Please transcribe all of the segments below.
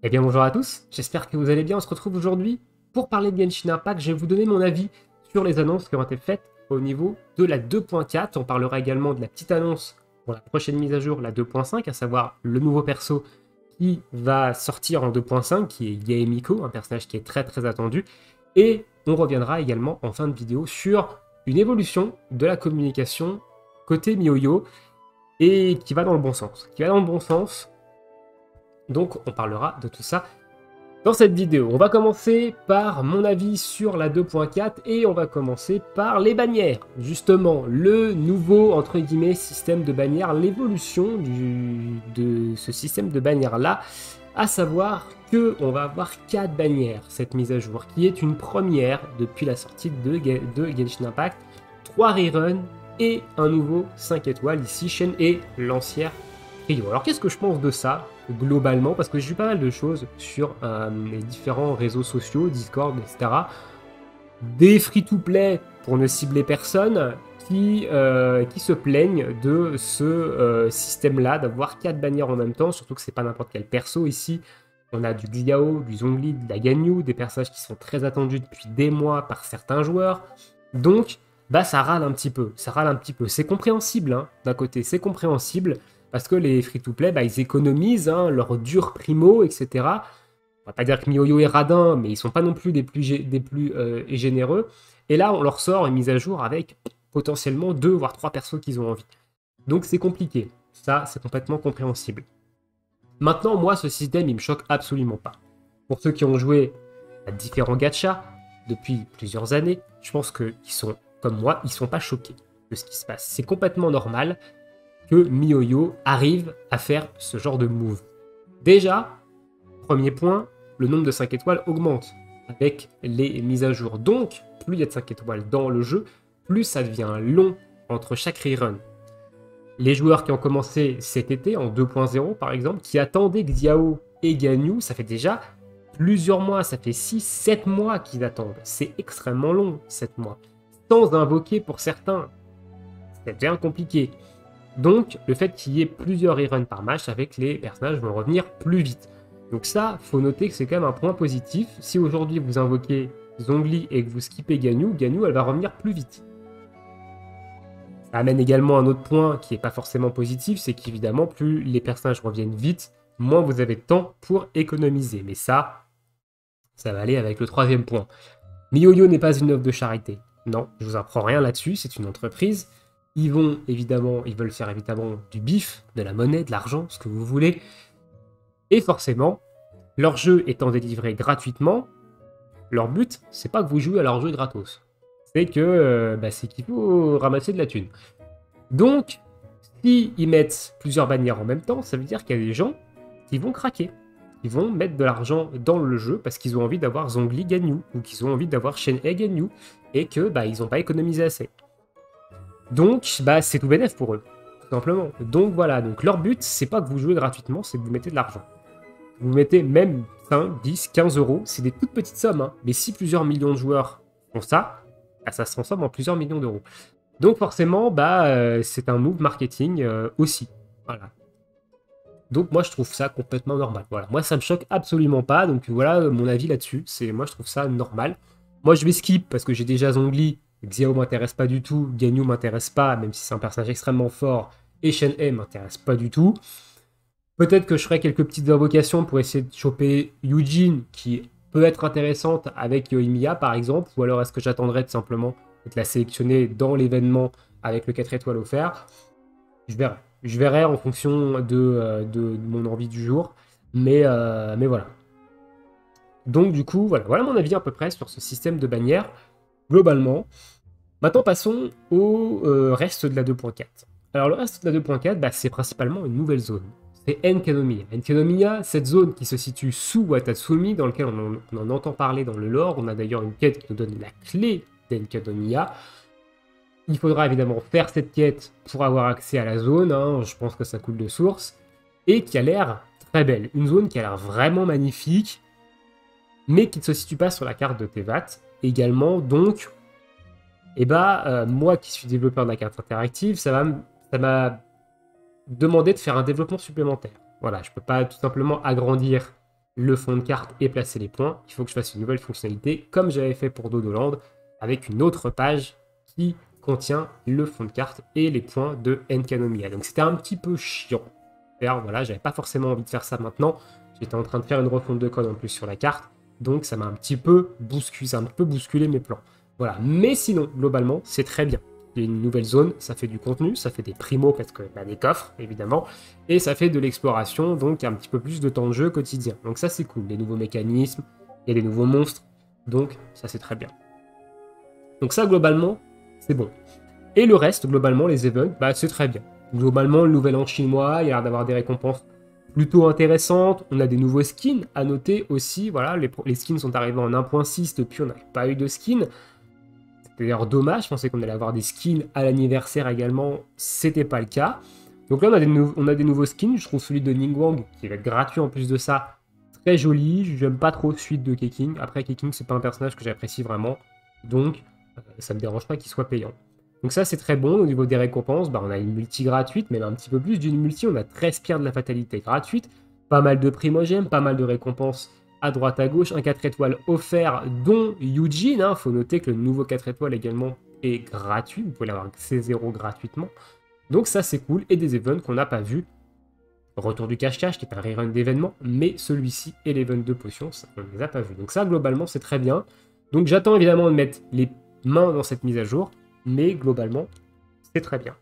Eh bien bonjour à tous, j'espère que vous allez bien. On se retrouve aujourd'hui pour parler de Genshin Impact. Je vais vous donner mon avis sur les annonces qui ont été faites au niveau de la 2.4. On parlera également de la petite annonce pour la prochaine mise à jour, la 2.5, à savoir le nouveau perso qui va sortir en 2.5, qui est Yaemiko, un personnage qui est très très attendu. Et on reviendra également en fin de vidéo sur une évolution de la communication côté MiHoYo et qui va dans le bon sens. Donc on parlera de tout ça dans cette vidéo. On va commencer par mon avis sur la 2.4 et on va commencer par les bannières. Justement, le nouveau, entre guillemets, système de bannières, l'évolution de ce système de bannières-là, à savoir que on va avoir 4 bannières, cette mise à jour, qui est une première depuis la sortie de Genshin Impact, 3 reruns et un nouveau 5 étoiles, ici Shen et Lancière Trio. Alors qu'est-ce que je pense de ça globalement, parce que j'ai vu pas mal de choses sur les différents réseaux sociaux, Discord, etc. Des free-to-play pour ne cibler personne qui se plaignent de ce système-là, d'avoir 4 bannières en même temps, surtout que c'est pas n'importe quel perso ici. On a du Xiao, du Zhongli, de la Ganyu, des personnages qui sont très attendus depuis des mois par certains joueurs. Donc, bah ça râle un petit peu, C'est compréhensible, hein, d'un côté, c'est compréhensible, parce que les free-to-play, bah, ils économisent leur dur primo, etc. On va pas dire que MiHoYo est radin, mais ils sont pas non plus des plus généreux. Et là, on leur sort une mise à jour avec potentiellement 2 voire 3 persos qu'ils ont envie. Donc c'est compliqué. Ça, c'est complètement compréhensible. Maintenant, moi, ce système, il me choque absolument pas. Pour ceux qui ont joué à différents gachas depuis plusieurs années, je pense qu'ils sont, comme moi, ils sont pas choqués de ce qui se passe. C'est complètement normal que MiHoYo arrive à faire ce genre de move. Déjà, premier point, le nombre de 5 étoiles augmente avec les mises à jour. Donc, plus il y a de 5 étoiles dans le jeu, plus ça devient long entre chaque rerun. Les joueurs qui ont commencé cet été, en 2.0 par exemple, qui attendaient Xiao et Ganyu, ça fait déjà plusieurs mois, ça fait 6-7 mois qu'ils attendent. C'est extrêmement long, 7 mois. Sans invoquer pour certains, ça devient compliqué. Donc, le fait qu'il y ait plusieurs reruns par match, avec que les personnages vont revenir plus vite. Donc ça, faut noter que c'est quand même un point positif. Si aujourd'hui vous invoquez Zhongli et que vous skippez Ganyu, Ganyu elle va revenir plus vite. Ça amène également un autre point qui n'est pas forcément positif, c'est qu'évidemment, plus les personnages reviennent vite, moins vous avez de temps pour économiser. Mais ça va aller avec le troisième point. MiHoYo n'est pas une œuvre de charité. Non, je vous apprends rien là-dessus, c'est une entreprise. Ils veulent faire évidemment du bif, de la monnaie, de l'argent, ce que vous voulez. Et forcément, leur jeu étant délivré gratuitement, leur but, c'est pas que vous jouez à leur jeu gratos. C'est que c'est qu'il faut ramasser de la thune. Donc, s'ils mettent plusieurs bannières en même temps, ça veut dire qu'il y a des gens qui vont craquer. Ils vont mettre de l'argent dans le jeu parce qu'ils ont envie d'avoir Zhongli Ganyu ou qu'ils ont envie d'avoir Shen et Ganyu et que ils n'ont pas économisé assez. Donc, c'est tout bénef pour eux, tout simplement. Donc voilà, donc leur but, c'est pas que vous jouez gratuitement, c'est que vous mettez de l'argent. Vous mettez même 5, 10, 15 euros, c'est des toutes petites sommes, hein. Mais si plusieurs millions de joueurs font ça, ça se transforme en plusieurs millions d'euros. Donc forcément, c'est un move marketing aussi. Voilà. Donc moi, je trouve ça complètement normal. Voilà. Moi, ça me choque absolument pas, donc voilà mon avis là-dessus. Moi, je trouve ça normal. Moi, je vais skip parce que j'ai déjà Zhongli. Xiao m'intéresse pas du tout, Ganyu m'intéresse pas, même si c'est un personnage extrêmement fort, et Shen He m'intéresse pas du tout. Peut-être que je ferai quelques petites invocations pour essayer de choper Yujin, qui peut être intéressante avec Yoimiya par exemple, ou alors est-ce que j'attendrai tout simplement de la sélectionner dans l'événement avec le 4 étoiles offert. Je verrai. Je verrai en fonction de mon envie du jour, mais voilà. Donc du coup, voilà mon avis à peu près sur ce système de bannière, globalement. Maintenant, passons au reste de la 2.4. Alors, le reste de la 2.4, c'est principalement une nouvelle zone. C'est Enkanomiya. Enkanomiya, cette zone qui se situe sous Watatsumi, dans laquelle on en entend parler dans le lore. On a d'ailleurs une quête qui nous donne la clé d'Enkanomiya. Il faudra évidemment faire cette quête pour avoir accès à la zone. Hein, je pense que ça coule de source. Et qui a l'air très belle. Une zone qui a l'air vraiment magnifique, mais qui ne se situe pas sur la carte de Tevat. Également, donc... moi qui suis développeur de la carte interactive, ça m'a demandé de faire un développement supplémentaire. Voilà, je peux pas tout simplement agrandir le fond de carte et placer les points. Il faut que je fasse une nouvelle fonctionnalité, comme j'avais fait pour Dodoland, avec une autre page qui contient le fond de carte et les points de Enkanomiya. Donc c'était un petit peu chiant. D'ailleurs, voilà, j'avais pas forcément envie de faire ça maintenant. J'étais en train de faire une refonte de code en plus sur la carte. Donc ça m'a un petit peu bousculé mes plans. Voilà, mais sinon, globalement, c'est très bien. Il y a une nouvelle zone, ça fait du contenu, ça fait des primos parce que des coffres, évidemment, et ça fait de l'exploration, donc un petit peu plus de temps de jeu quotidien. Donc ça, c'est cool. Des nouveaux mécanismes, il y a des nouveaux monstres, donc ça, c'est très bien. Donc ça, globalement, c'est bon. Et le reste, globalement, les events, c'est très bien. Globalement, le nouvel an chinois, il y a l'air d'avoir des récompenses plutôt intéressantes. On a des nouveaux skins à noter aussi. Voilà, les skins sont arrivés en 1.6, depuis on n'a pas eu de skins. C'est d'ailleurs dommage, je pensais qu'on allait avoir des skins à l'anniversaire également, c'était pas le cas. Donc là, on a des nouveaux skins. Je trouve celui de Ningguang, qui va être gratuit en plus de ça, très joli. J'aime pas trop suite de Keqing. Après, Keqing, c'est pas un personnage que j'apprécie vraiment. Donc, ça me dérange pas qu'il soit payant. Donc ça, c'est très bon. Au niveau des récompenses, on a une multi gratuite, même un petit peu plus d'une multi. On a 13 pierres de la fatalité gratuite, pas mal de primogèmes, pas mal de récompenses à droite à gauche, un 4 étoiles offert, dont Eugene. Faut noter que le nouveau 4 étoiles également est gratuit. Vous pouvez l'avoir C0 gratuitement. Donc ça, c'est cool. Et des events qu'on n'a pas vus. Retour du cache-cache, qui est un rerun d'événements, mais celui-ci et l'event de potions, ça, on ne les a pas vus. Donc ça, globalement, c'est très bien. Donc j'attends évidemment de mettre les mains dans cette mise à jour, mais globalement, c'est très bien.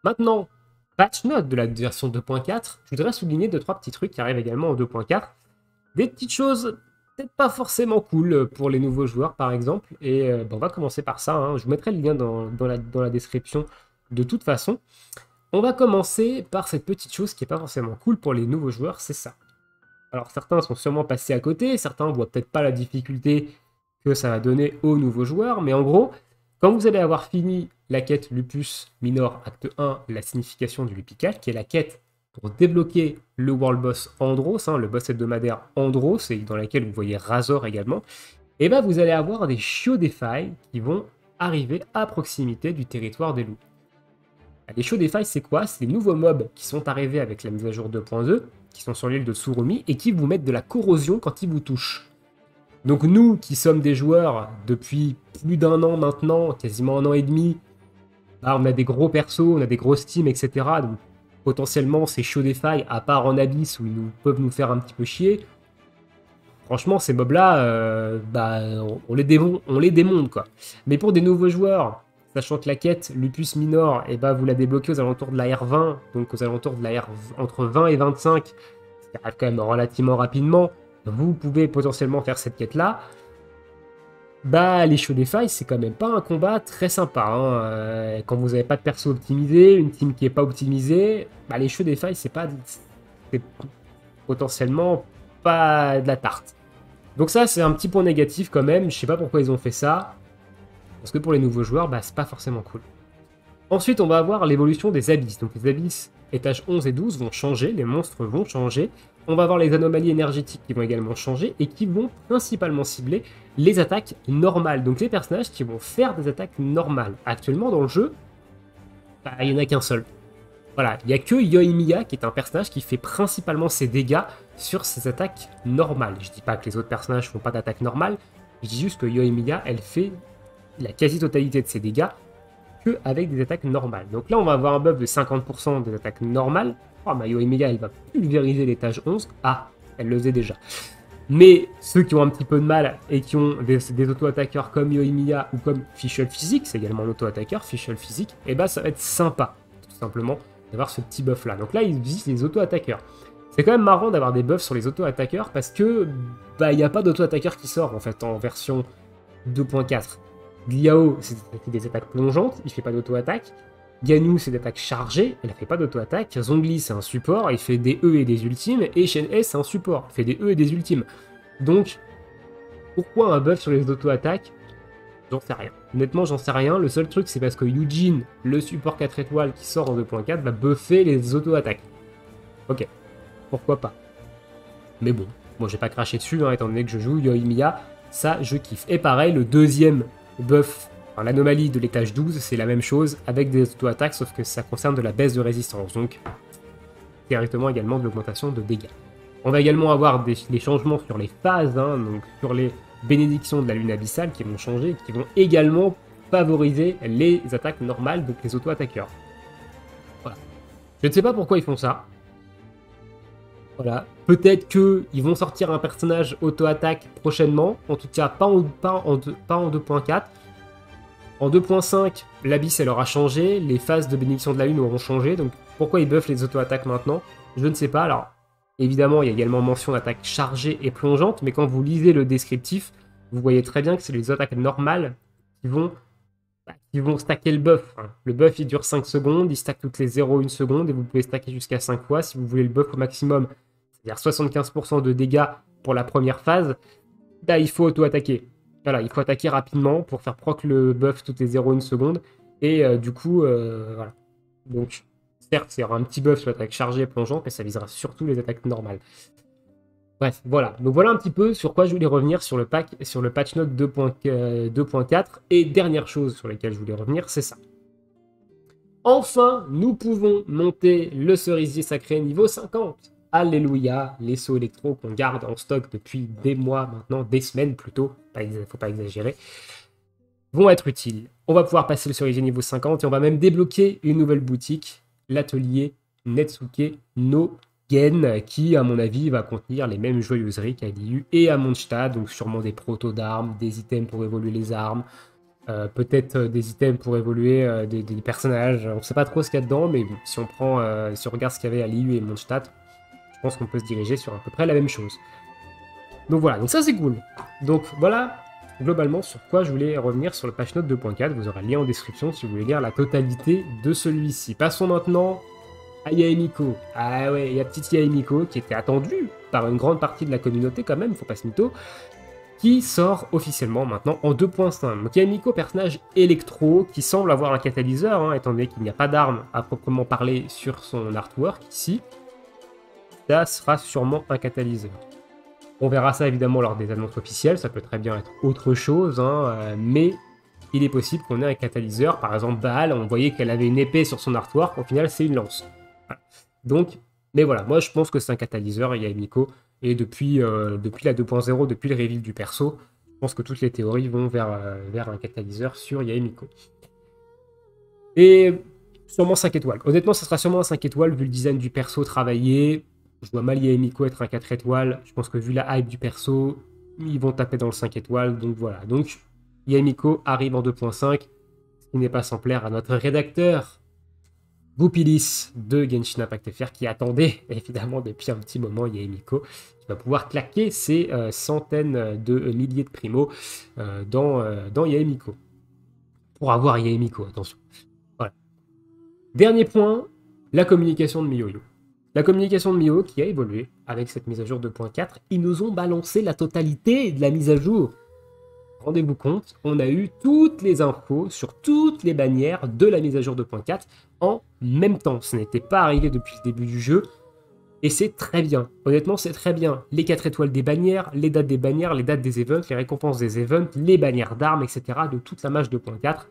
Maintenant, patch note de la version 2.4, je voudrais souligner 2-3 petits trucs qui arrivent également en 2.4. Des petites choses peut-être pas forcément cool pour les nouveaux joueurs, par exemple. Et on va commencer par ça. Je vous mettrai le lien dans la description de toute façon. On va commencer par cette petite chose qui n'est pas forcément cool pour les nouveaux joueurs, c'est ça. Alors certains sont sûrement passés à côté, certains ne voient peut-être pas la difficulté que ça va donner aux nouveaux joueurs, mais en gros, quand vous allez avoir fini la quête Lupus Minor Acte 1, la signification du Lupical, qui est la quête pour débloquer le World Boss Andros, le boss hebdomadaire Andros, et dans laquelle vous voyez Razor également, et vous allez avoir des chiots des failles qui vont arriver à proximité du territoire des loups. Les chiots des failles, c'est quoi? C'est les nouveaux mobs qui sont arrivés avec la mise à jour 2.2, qui sont sur l'île de Tsurumi, et qui vous mettent de la corrosion quand ils vous touchent. Donc nous, qui sommes des joueurs depuis plus d'1 an maintenant, quasiment 1 an et demi, on a des gros persos, on a des grosses teams, etc. Donc potentiellement, ces chiots des failles, à part en Abyss, où ils peuvent nous faire un petit peu chier, franchement, ces mobs-là, on les démonte, quoi. Mais pour des nouveaux joueurs, sachant que la quête Lupus Minor, vous la débloquez aux alentours de la R20, donc aux alentours de la R entre 20 et 25, ce qui arrive quand même relativement rapidement, vous pouvez potentiellement faire cette quête-là. Les chiots des failles, c'est quand même pas un combat très sympa. Quand vous n'avez pas de perso optimisé, une team qui n'est pas optimisée, les chiots des failles, c'est potentiellement pas de la tarte. Donc ça, c'est un petit point négatif quand même. Je sais pas pourquoi ils ont fait ça. Parce que pour les nouveaux joueurs, c'est pas forcément cool. Ensuite, on va avoir l'évolution des abysses. Donc les abysses étages 11 et 12 vont changer, les monstres vont changer. On va avoir les anomalies énergétiques qui vont également changer et qui vont principalement cibler les attaques normales. Donc les personnages qui vont faire des attaques normales. Actuellement dans le jeu, il n'y en a qu'un seul. Voilà, il n'y a que Yoimiya qui est un personnage qui fait principalement ses dégâts sur ses attaques normales. Je dis pas que les autres personnages ne font pas d'attaques normales, je dis juste que Yoimiya, elle fait la quasi-totalité de ses dégâts qu'avec des attaques normales. Donc là, on va avoir un buff de 50% des attaques normales. Yoimiya, elle va pulvériser l'étage 11. Elle le faisait déjà. Mais ceux qui ont un petit peu de mal et qui ont des auto-attaqueurs comme Yoimiya ou comme Fischl Physique, c'est également un auto-attaqueur, Fischl Physique, ça va être sympa, tout simplement, d'avoir ce petit buff là. Donc là, ils visent les auto-attaqueurs. C'est quand même marrant d'avoir des buffs sur les auto-attaqueurs parce que il n'y a pas d'auto-attaqueur qui sort en fait en version 2.4. Gliao, c'est des attaques plongeantes, il fait pas d'auto-attaque. Ganyu, c'est des attaques chargées, elle ne fait pas d'auto-attaque. Zhongli, c'est un support, il fait des E et des ultimes. Et Shen-He, c'est un support, il fait des E et des ultimes. Donc, pourquoi un buff sur les auto-attaques? J'en sais rien. Honnêtement, j'en sais rien. Le seul truc, c'est parce que Eugene, le support 4 étoiles qui sort en 2.4, va buffer les auto-attaques. Ok, pourquoi pas. Mais bon, moi j'ai pas craché dessus, étant donné que je joue Yoimiya, ça je kiffe. Et pareil, le deuxième buff, l'anomalie de l'étage 12, c'est la même chose avec des auto-attaques, sauf que ça concerne de la baisse de résistance, donc directement également de l'augmentation de dégâts. On va également avoir des changements sur les phases, hein, donc sur les bénédictions de la lune abyssale qui vont changer, qui vont également favoriser les attaques normales, donc les auto-attaqueurs. Voilà. Je ne sais pas pourquoi ils font ça. Voilà. Peut-être qu'ils vont sortir un personnage auto-attaque prochainement, en tout cas pas en 2.4. En 2.5, l'abysse elle aura changé, les phases de bénédiction de la lune auront changé, donc pourquoi ils buffent les auto-attaques maintenant? Je ne sais pas. Alors, évidemment, il y a également mention d'attaque chargée et plongeante, mais quand vous lisez le descriptif, vous voyez très bien que c'est les attaques normales qui vont stacker le buff. Hein. Le buff il dure 5 secondes, il stack toutes les 0,1 seconde, et vous pouvez stacker jusqu'à 5 fois si vous voulez le buff au maximum, c'est-à-dire 75% de dégâts pour la première phase, là il faut auto-attaquer. Voilà, il faut attaquer rapidement pour faire proc le buff toutes les 0,1 seconde. Et du coup, voilà. Donc, certes, il y aura un petit buff sur l'attaque chargée et plongeante, mais ça visera surtout les attaques normales. Bref, voilà. Donc voilà un petit peu sur quoi je voulais revenir sur le patch note 2.4. Et dernière chose sur laquelle je voulais revenir, c'est ça. Enfin, nous pouvons monter le cerisier sacré niveau 50. Alléluia, les sauts électro qu'on garde en stock depuis des mois maintenant, des semaines plutôt, faut pas exagérer, vont être utiles. On va pouvoir passer le cerisier niveau 50 et on va même débloquer une nouvelle boutique, l'atelier Netsuke no Gen, qui à mon avis va contenir les mêmes joyeuseries qu'à l'IU et à Mondstadt, donc sûrement des protos d'armes, des items pour évoluer les armes, peut-être des items pour évoluer des personnages. On ne sait pas trop ce qu'il y a dedans, mais bon, si on regarde ce qu'il y avait à l'IU et Mondstadt, je pense qu'on peut se diriger sur à peu près la même chose. Donc voilà, donc ça c'est cool. Donc voilà, globalement, sur quoi je voulais revenir sur le patch note 2.4. Vous aurez le lien en description si vous voulez lire la totalité de celui-ci. Passons maintenant à Yae Miko. Ah ouais, il y a petite Yae Miko qui était attendue par une grande partie de la communauté quand même, faut pas se mytho, qui sort officiellement maintenant en 2.5. Donc Yae Miko, personnage électro, qui semble avoir un catalyseur, hein, étant donné qu'il n'y a pas d'arme à proprement parler sur son artwork ici. Ça sera sûrement un catalyseur. On verra ça évidemment lors des annonces officielles, ça peut très bien être autre chose, hein, mais il est possible qu'on ait un catalyseur. Par exemple, Baal, on voyait qu'elle avait une épée sur son artwork, au final c'est une lance. Voilà. Donc, mais voilà, moi je pense que c'est un catalyseur, Yae Miko, et depuis la 2.0, depuis le reveal du perso, je pense que toutes les théories vont vers un catalyseur sur Yae Miko. Et sûrement 5 étoiles. Honnêtement, ça sera sûrement un 5 étoiles vu le design du perso travaillé. Je vois mal Yae Miko être un 4 étoiles. Je pense que vu la hype du perso, ils vont taper dans le 5 étoiles. Donc voilà. Donc Yae Miko arrive en 2.5. Ce qui n'est pas sans plaire à notre rédacteur Goupilis de Genshin Impact FR qui attendait évidemment depuis un petit moment Yae Miko. Qui va pouvoir claquer ses centaines de milliers de primos dans Yae Miko. Pour avoir Yae Miko, attention. Voilà. Dernier point, la communication de MiHoYo. La communication de MiHo qui a évolué avec cette mise à jour 2.4, ils nous ont balancé la totalité de la mise à jour. Rendez-vous compte, on a eu toutes les infos sur toutes les bannières de la mise à jour 2.4 en même temps. Ce n'était pas arrivé depuis le début du jeu et c'est très bien. Honnêtement, c'est très bien. Les 4 étoiles des bannières, les dates des bannières, les dates des events, les récompenses des events, les bannières d'armes, etc. de toute la mage 2.4.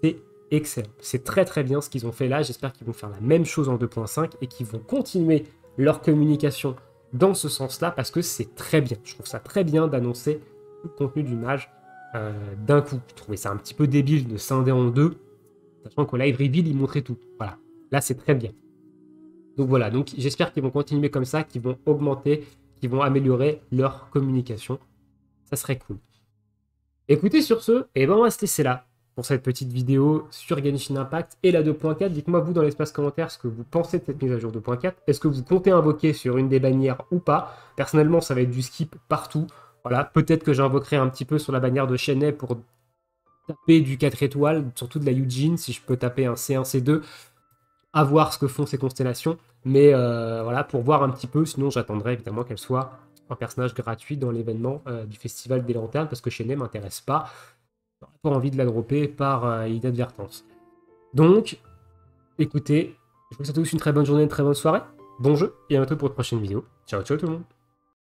C'est excellent. C'est très très bien ce qu'ils ont fait là. J'espère qu'ils vont faire la même chose en 2.5 et qu'ils vont continuer leur communication dans ce sens-là parce que c'est très bien. Je trouve ça très bien d'annoncer tout le contenu du mage d'un coup. Je trouvais ça un petit peu débile de scinder en deux, sachant qu'au live reveal, ils montraient tout. Voilà. Là, c'est très bien. Donc voilà. Donc j'espère qu'ils vont continuer comme ça, qu'ils vont augmenter, qu'ils vont améliorer leur communication. Ça serait cool. Écoutez, sur ce, et ben on va se laisser là pour cette petite vidéo sur Genshin Impact et la 2.4. Dites-moi vous dans l'espace commentaire ce que vous pensez de cette mise à jour 2.4. Est-ce que vous comptez invoquer sur une des bannières ou pas? Personnellement, ça va être du skip partout. Voilà, peut-être que j'invoquerai un petit peu sur la bannière de Shenhe pour taper du 4 étoiles, surtout de la Yujin, si je peux taper un C1, C2, à voir ce que font ces constellations. Mais voilà, pour voir un petit peu, sinon j'attendrai évidemment qu'elle soit un personnage gratuit dans l'événement du Festival des Lanternes, parce que Shenhe m'intéresse pas. J'aurais pas envie de la dropper par inadvertance. Donc, écoutez, je vous souhaite à tous une très bonne journée, une très bonne soirée. Bon jeu, et à bientôt pour une prochaine vidéo. Ciao, ciao tout le monde.